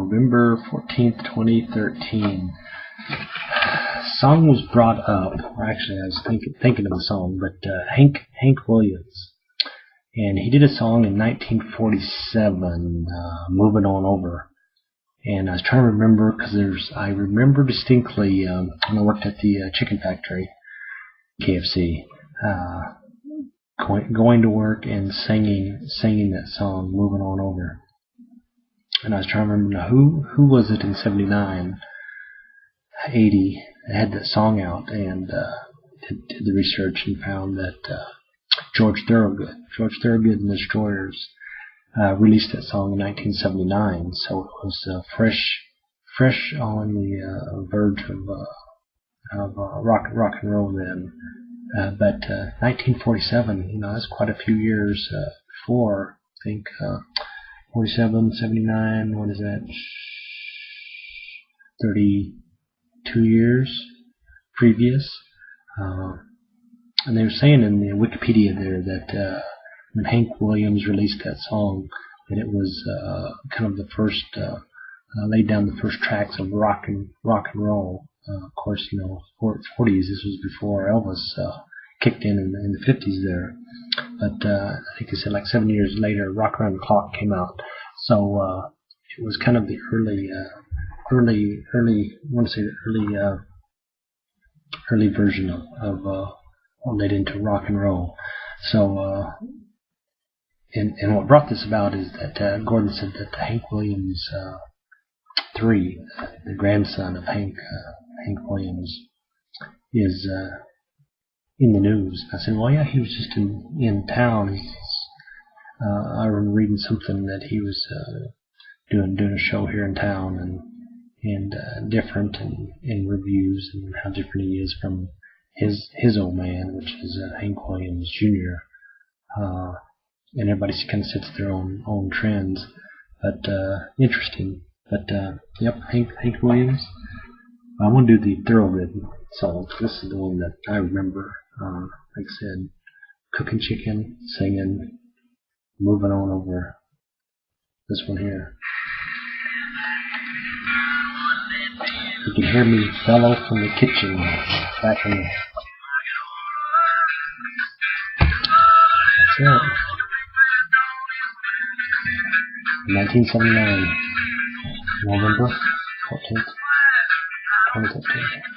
November 14th, 2013. Song was brought up, or actually I was thinking of the song, but Hank Williams. And he did a song in 1947, Moving On Over. And I was trying to remember, because I remember distinctly when I worked at the chicken factory, KFC, going to work and singing that song, Moving On Over. And I was trying to remember now, who was it in 79, 80, that had that song out, and did the research and found that George Thorogood and the Destroyers released that song in 1979, so it was fresh on the verge of rock and roll then. But 1947, that's quite a few years before. I think 47, 79. What is that? 32 years previous. And they were saying in the Wikipedia there that when Hank Williams released that song, that it was kind of the first, laid down the first tracks of rock and roll. Of course, 40s. This was before Elvis kicked in the 50s there. But I think they said like 7 years later, Rock Around the Clock came out. So it was kind of the early. I want to say the early version of what led into rock and roll. So, and what brought this about is that Gordon said that Hank Williams III, the grandson of Hank Williams, is in the news. I said, well, yeah, he was just in town. I remember reading something that he was doing a show here in town, and different in reviews, and how different he is from his old man, which is Hank Williams Jr. And everybody kind of sets their own trends, but interesting. But yep, Hank Williams. I want to do the Thorogood song. This is the one that I remember. Like I said, cooking chicken, singing, moving on over. This one here. You can hear me bellow from the kitchen back in the... That's it. 1979, November 14th, 2013.